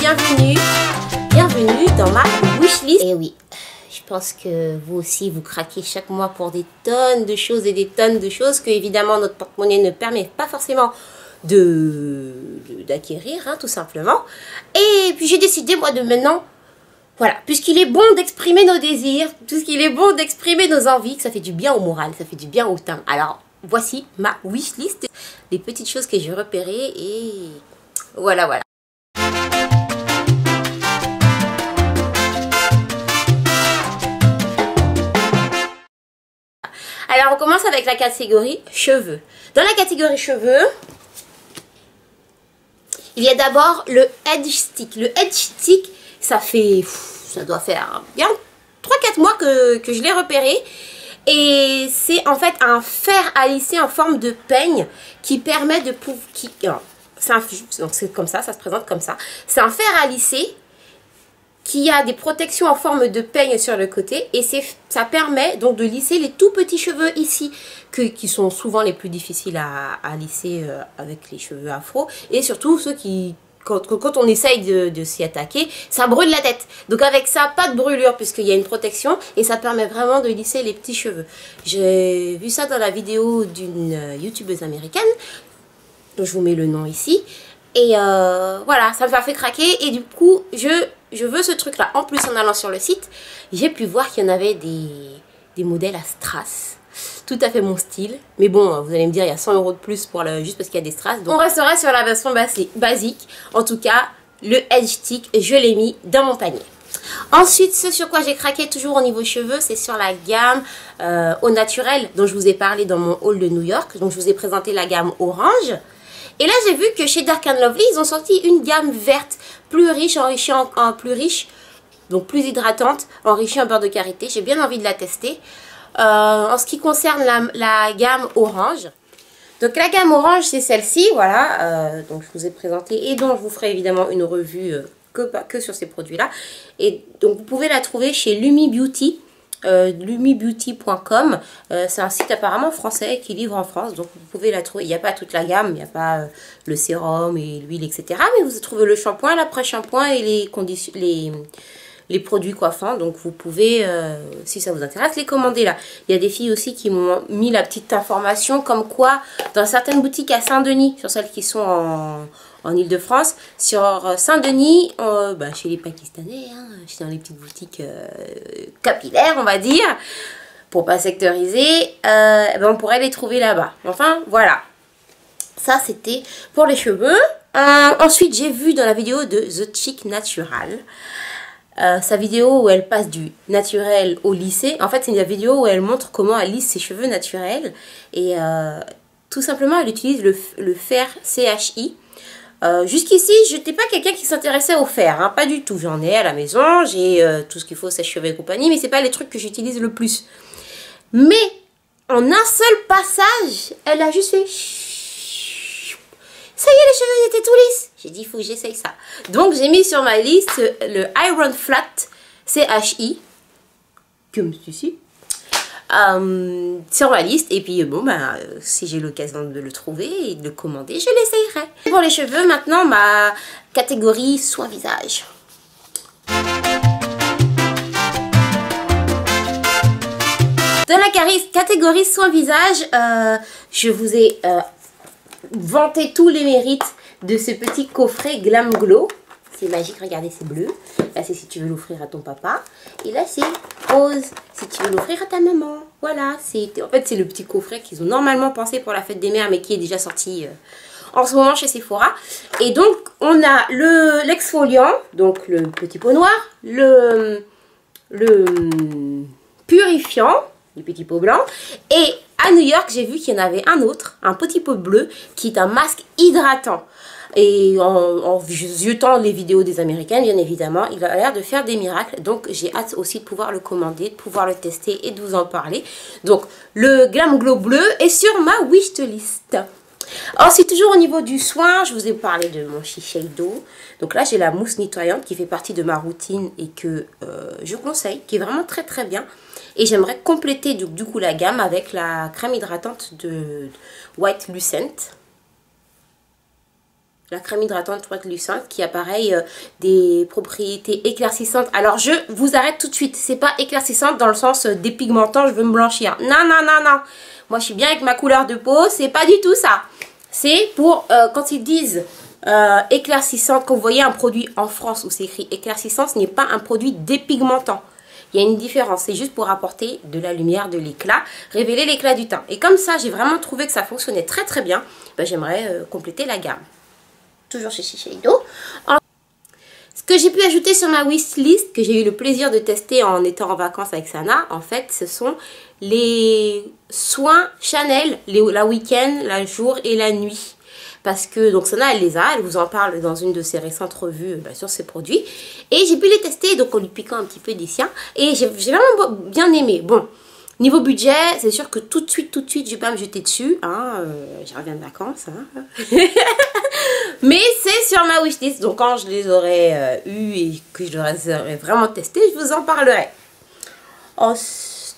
bienvenue. Bienvenue dans ma wishlist. Et oui, je pense que vous aussi vous craquez chaque mois pour des tonnes de choses et des tonnes de choses que évidemment notre porte-monnaie ne permet pas forcément d'acquérir, hein, tout simplement. Et puis j'ai décidé moi de maintenant, voilà, puisqu'il est bon d'exprimer nos désirs, puisqu'il est bon d'exprimer nos envies, que ça fait du bien au moral, ça fait du bien au teint. Alors voici ma wishlist, les petites choses que j'ai repérées et voilà. Alors on commence avec la catégorie cheveux. Dans la catégorie cheveux, il y a d'abord le Edge Stick. Le Edge Stick, ça doit faire bien 3-4 mois que je l'ai repéré. Et c'est en fait un fer à lisser en forme de peigne qui permet de pouvoir... Donc c'est comme ça se présente comme ça. C'est un fer à lisser qui a des protections en forme de peigne sur le côté et ça permet donc de lisser les tout petits cheveux ici qui sont souvent les plus difficiles à lisser avec les cheveux afro, et surtout ceux qui, quand on essaye de s'y attaquer, ça brûle la tête. Donc avec ça, pas de brûlure puisqu'il y a une protection et ça permet vraiment de lisser les petits cheveux. J'ai vu ça dans la vidéo d'une youtubeuse américaine, dont je vous mets le nom ici. Et voilà, ça m'a fait craquer et du coup, je veux ce truc-là. En plus, en allant sur le site, j'ai pu voir qu'il y en avait des modèles à strass. Tout à fait mon style. Mais bon, vous allez me dire, il y a 100 € de plus juste parce qu'il y a des strass. Donc on restera sur la version basique. En tout cas, le Edge Stick, je l'ai mis dans mon panier. Ensuite, ce sur quoi j'ai craqué toujours au niveau cheveux, c'est sur la gamme au naturel dont je vous ai parlé dans mon haul de New York. Donc je vous ai présenté la gamme orange. Et là, j'ai vu que chez Dark & Lovely, ils ont sorti une gamme verte, plus riche, enrichie en plus riche, donc plus hydratante, enrichie en beurre de karité. J'ai bien envie de la tester. En ce qui concerne la gamme orange, donc la gamme orange, c'est celle-ci, voilà. Donc je vous ai présenté et dont je vous ferai évidemment une revue que sur ces produits-là. Et donc vous pouvez la trouver chez Lumi Beauty. lumibeauty.com, c'est un site apparemment français qui livre en France, donc vous pouvez la trouver. Il n'y a pas toute la gamme, il n'y a pas le sérum et l'huile, etc. Mais vous trouvez le shampoing, l'après-shampoing et les produits coiffants. Donc vous pouvez, si ça vous intéresse, les commander là. Il y a des filles aussi qui m'ont mis la petite information comme quoi dans certaines boutiques à Saint-Denis, sur celles qui sont en Ile-de-France, sur Saint-Denis, chez les Pakistanais, hein, dans les petites boutiques capillaires, on va dire, pour pas sectoriser, on pourrait les trouver là-bas. Enfin, voilà. Ça, c'était pour les cheveux. Ensuite, j'ai vu dans la vidéo de The Chick Natural, sa vidéo où elle passe du naturel au lissé. En fait, c'est une vidéo où elle montre comment elle lisse ses cheveux naturels. Et tout simplement, elle utilise le fer CHI. Jusqu'ici, je n'étais pas quelqu'un qui s'intéressait au fer, hein, pas du tout. J'en ai à la maison, j'ai tout ce qu'il faut, sèche-cheveux et compagnie, mais c'est pas les trucs que j'utilise le plus. Mais en un seul passage, elle a juste fait ça y est, les cheveux ils étaient tout lisses. J'ai dit, il faut que j'essaye ça. Donc j'ai mis sur ma liste le Iron Flat CHI, comme ceci. Sur ma liste, et puis si j'ai l'occasion de le trouver et de le commander, je l'essayerai. Pour les cheveux, maintenant ma catégorie soin visage. Dans la catégorie soin visage, je vous ai vanté tous les mérites de ce petit coffret Glam Glow. C'est magique, regardez, c'est bleu. Là, c'est si tu veux l'offrir à ton papa. Et là, c'est rose, si tu veux l'offrir à ta maman. Voilà, en fait, c'est le petit coffret qu'ils ont normalement pensé pour la fête des mères, mais qui est déjà sorti en ce moment chez Sephora. Et donc, on a l'exfoliant, donc le petit pot noir, le purifiant, le petit pot blanc. Et à New York, j'ai vu qu'il y en avait un autre, un petit pot bleu, qui est un masque hydratant. Et en jetant les vidéos des Américaines, bien évidemment, il a l'air de faire des miracles. Donc, j'ai hâte aussi de pouvoir le commander, de pouvoir le tester et de vous en parler. Donc, le Glam Glow bleu est sur ma wishlist. Ensuite, toujours au niveau du soin, je vous ai parlé de mon Shiseido. Donc là, j'ai la mousse nettoyante qui fait partie de ma routine et que je conseille, qui est vraiment très très bien. Et j'aimerais compléter du coup la gamme avec la crème hydratante de White Lucent. La crème hydratante translucente qui a pareil des propriétés éclaircissantes. Alors je vous arrête tout de suite. C'est pas éclaircissante dans le sens dépigmentant, je veux me blanchir. Non, non, non, non. Moi je suis bien avec ma couleur de peau. C'est pas du tout ça. C'est pour quand ils disent éclaircissante, quand vous voyez un produit en France où c'est écrit éclaircissant, ce n'est pas un produit dépigmentant. Il y a une différence, c'est juste pour apporter de la lumière, de l'éclat, révéler l'éclat du teint. Et comme ça, j'ai vraiment trouvé que ça fonctionnait très très bien, ben, j'aimerais compléter la gamme. Toujours chez Shiseido. Ce que j'ai pu ajouter sur ma wishlist, que j'ai eu le plaisir de tester en étant en vacances avec Sana, en fait, ce sont les soins Chanel, la week-end, la jour et la nuit. Parce que, donc Sana, elle les a, elle vous en parle dans une de ses récentes revues sur ces produits. Et j'ai pu les tester, donc en lui piquant un petit peu des siens. Et j'ai vraiment bien aimé. Bon, niveau budget, c'est sûr que tout de suite, je ne vais pas me jeter dessus. Hein, je reviens de vacances. Hein. Mais c'est sur ma wishlist. Donc quand je les aurai eus et que je les aurai vraiment testés, je vous en parlerai.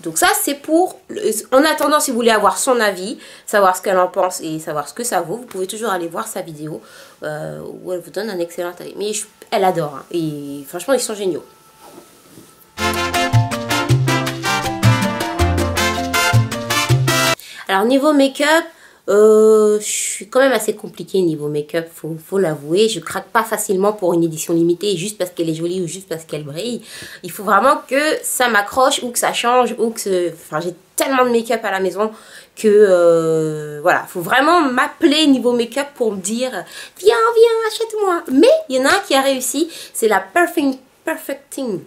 Donc ça c'est pour, en attendant si vous voulez avoir son avis, savoir ce qu'elle en pense et savoir ce que ça vaut, vous pouvez toujours aller voir sa vidéo où elle vous donne un excellent avis. Mais elle adore hein, et franchement ils sont géniaux. Alors niveau make-up, je suis quand même assez compliquée niveau make-up, faut l'avouer. Je craque pas facilement pour une édition limitée juste parce qu'elle est jolie ou juste parce qu'elle brille. Il faut vraiment que ça m'accroche ou que ça change ou que enfin, j'ai tellement de make-up à la maison que voilà, faut vraiment m'appeler niveau make-up pour me dire viens, achète-moi. Mais il y en a un qui a réussi, c'est la Perfecting.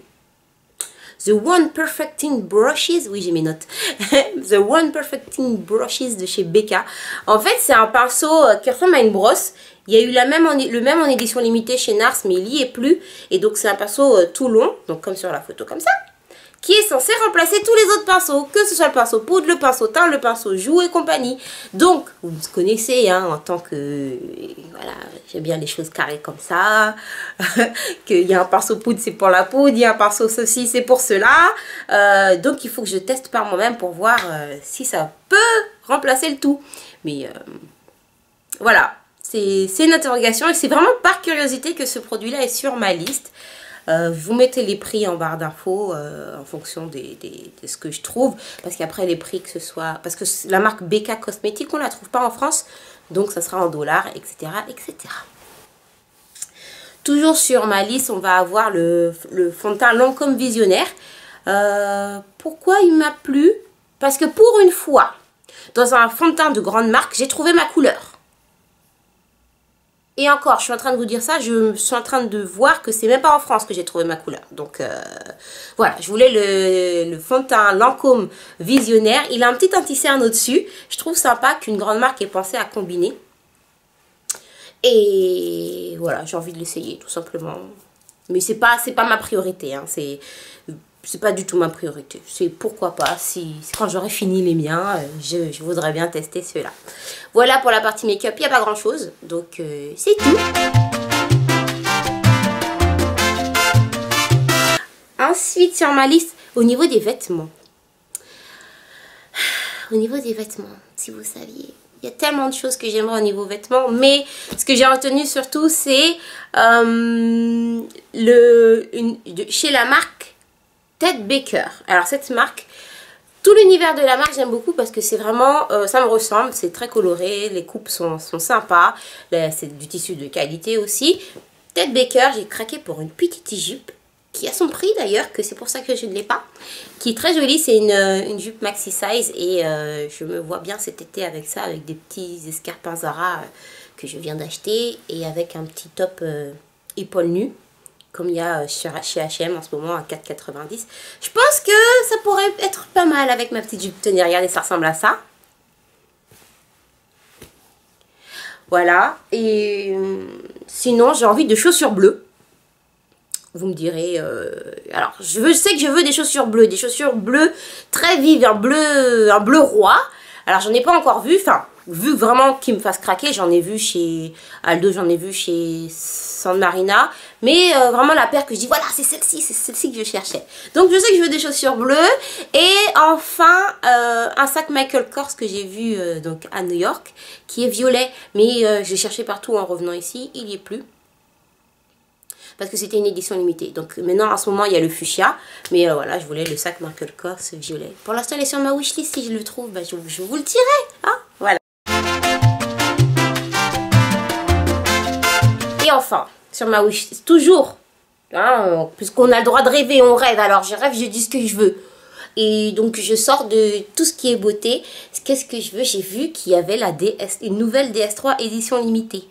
The One Perfecting Brushes, oui j'ai mes notes, The One Perfecting Brushes de chez Becca. En fait c'est un pinceau qui ressemble à une brosse. Il y a eu le même en édition limitée chez Nars mais il n'y est plus. Et donc c'est un pinceau tout long, donc comme sur la photo comme ça, qui est censé remplacer tous les autres pinceaux, que ce soit le pinceau poudre, le pinceau teint, le pinceau joue et compagnie. Donc, vous me connaissez hein, en tant que, voilà, j'aime bien les choses carrées comme ça, qu'il y a un pinceau poudre, c'est pour la poudre, il y a un pinceau ceci, c'est pour cela. Donc, il faut que je teste par moi-même pour voir si ça peut remplacer le tout. Mais voilà, c'est une interrogation et c'est vraiment par curiosité que ce produit-là est sur ma liste. Vous mettez les prix en barre d'infos en fonction de ce que je trouve. Parce qu'après les prix que ce soit... Parce que la marque Becca Cosmétique, on ne la trouve pas en France. Donc ça sera en dollars, etc. etc. Toujours sur ma liste, on va avoir le fond de teint Lancôme Visionnaire. Pourquoi il m'a plu? Parce que pour une fois, dans un fond de teint de grande marque, j'ai trouvé ma couleur. Et encore, je suis en train de vous dire ça, je suis en train de voir que c'est même pas en France que j'ai trouvé ma couleur. Donc voilà, je voulais le fond de teint Lancôme Visionnaire. Il a un petit anti-cerne au-dessus. Je trouve sympa qu'une grande marque ait pensé à combiner. Et voilà, j'ai envie de l'essayer tout simplement. Mais c'est pas ma priorité, hein. C'est pas du tout ma priorité. C'est pourquoi pas, si quand j'aurai fini les miens, je voudrais bien tester ceux-là. Voilà pour la partie make-up, il n'y a pas grand chose. Donc c'est tout. Ensuite sur ma liste, au niveau des vêtements. Au niveau des vêtements, si vous saviez. Il y a tellement de choses que j'aimerais au niveau vêtements. Mais ce que j'ai retenu surtout, c'est chez la marque Ted Baker. Alors cette marque, tout l'univers de la marque j'aime beaucoup parce que c'est vraiment, ça me ressemble, c'est très coloré, les coupes sont sympas, c'est du tissu de qualité aussi. Ted Baker, j'ai craqué pour une petite jupe qui a son prix d'ailleurs, que c'est pour ça que je ne l'ai pas, qui est très jolie, c'est une jupe maxi size et je me vois bien cet été avec ça, avec des petits escarpins Zara que je viens d'acheter et avec un petit top épaule nue. Comme il y a chez H&M en ce moment à 4,90. Je pense que ça pourrait être pas mal avec ma petite jupe. Tenez, regardez, ça ressemble à ça. Voilà. Et sinon, j'ai envie de chaussures bleues. Vous me direz... alors, je sais que je veux des chaussures bleues très vives, un bleu roi. Alors, j'en ai pas encore vu. Enfin, vu vraiment qu'ils me fassent craquer, j'en ai vu chez Aldo, j'en ai vu chez San Marina. Mais vraiment la paire que je dis, voilà, c'est celle-ci que je cherchais. Donc je sais que je veux des chaussures bleues. Et enfin, un sac Michael Kors que j'ai vu donc à New York, qui est violet. Mais j'ai cherché partout en revenant ici, il n'y est plus. Parce que c'était une édition limitée. Donc maintenant, en ce moment, il y a le fuchsia. Mais voilà, je voulais le sac Michael Kors violet. Pour l'instant, il est sur ma wishlist. Si je le trouve, bah, je vous le dirai. Hein, voilà. Et enfin, sur ma wishlist, toujours. Hein, puisqu'on a le droit de rêver, on rêve. Alors, je rêve, je dis ce que je veux. Et donc, je sors de tout ce qui est beauté. Qu'est-ce que je veux? J'ai vu qu'il y avait la une nouvelle DS3 édition limitée.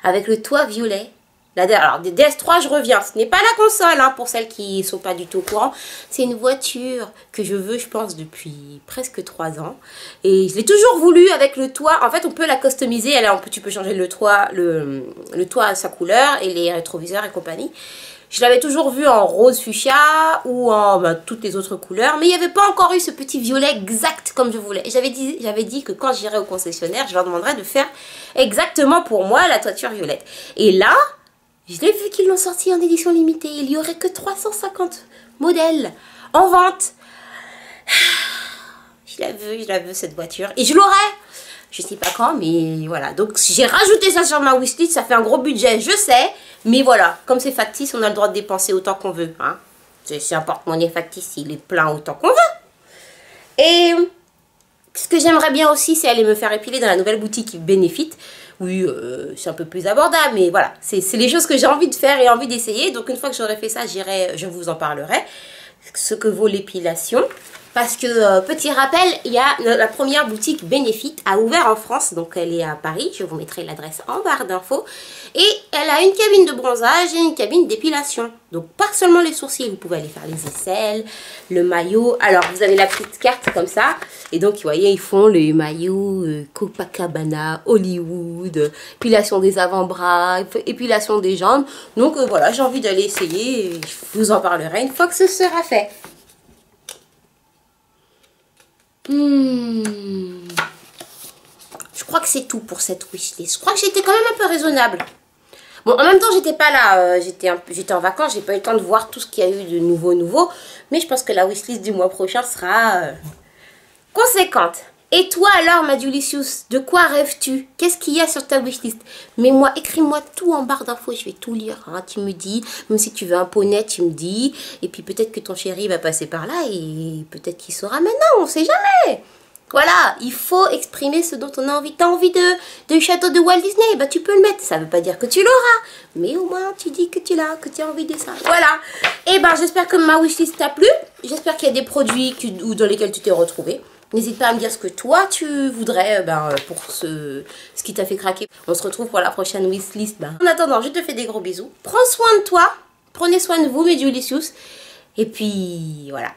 Avec le toit violet. Alors, des DS3, je reviens. Ce n'est pas la console, hein, pour celles qui ne sont pas du tout au courant. C'est une voiture que je veux, je pense, depuis presque 3 ans. Et je l'ai toujours voulu avec le toit. En fait, on peut la customiser. Tu peux changer le toit, le toit à sa couleur et les rétroviseurs et compagnie. Je l'avais toujours vu en rose fuchsia ou en toutes les autres couleurs. Mais il n'y avait pas encore eu ce petit violet exact comme je voulais. Et j'avais dit que quand j'irais au concessionnaire, je leur demanderais de faire exactement pour moi la toiture violette. Et là... je l'ai vu qu'ils l'ont sorti en édition limitée. Il n'y aurait que 350 modèles en vente. Je la veux cette voiture. Et je l'aurai. Je ne sais pas quand, mais voilà. Donc j'ai rajouté ça sur ma wishlist. Ça fait un gros budget, je sais. Mais voilà, comme c'est factice, on a le droit de dépenser autant qu'on veut. Hein. C'est un porte-monnaie factice, il est plein autant qu'on veut. Et ce que j'aimerais bien aussi, c'est aller me faire épiler dans la nouvelle boutique Benefit. Oui, c'est un peu plus abordable, mais voilà, c'est les choses que j'ai envie de faire et envie d'essayer. Donc une fois que j'aurai fait ça, je vous en parlerai, ce que vaut l'épilation. Parce que, petit rappel, il y a la première boutique Benefit a ouvert en France, donc elle est à Paris, je vous mettrai l'adresse en barre d'infos. Et elle a une cabine de bronzage et une cabine d'épilation. Donc pas seulement les sourcils, vous pouvez aller faire les aisselles, le maillot. Alors vous avez la petite carte comme ça. Et donc vous voyez, ils font les maillots Copacabana, Hollywood, épilation des avant-bras, épilation des jambes. Donc voilà, j'ai envie d'aller essayer et je vous en parlerai une fois que ce sera fait. Je crois que c'est tout pour cette wishlist. Je crois que j'étais quand même un peu raisonnable. Bon, en même temps, j'étais pas là. J'étais en vacances. J'ai pas eu le temps de voir tout ce qu'il y a eu de nouveau. Mais je pense que la wishlist du mois prochain sera conséquente. Et toi alors, Madulicious, de quoi rêves-tu? Qu'est-ce qu'il y a sur ta wishlist? Mets-moi, écris-moi tout en barre d'infos, je vais tout lire. Hein. Tu me dis, même si tu veux un poney, tu me dis. Et puis peut-être que ton chéri va passer par là et peut-être qu'il saura maintenant, on sait jamais. Voilà, il faut exprimer ce dont on a envie. T'as envie de château de Walt Disney, bah tu peux le mettre. Ça veut pas dire que tu l'auras, mais au moins tu dis que tu l'as, que tu as envie de ça. Voilà. Et ben j'espère que ma wishlist t'a plu. J'espère qu'il y a des produits dans lesquels tu t'es retrouvé. N'hésite pas à me dire ce que toi tu voudrais pour ce qui t'a fait craquer. On se retrouve pour la prochaine wishlist. En attendant, je te fais des gros bisous. Prends soin de toi. Prenez soin de vous, mes Dulicious. Et puis voilà.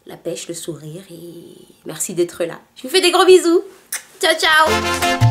La pêche, le sourire et merci d'être là. Je vous fais des gros bisous. Ciao, ciao.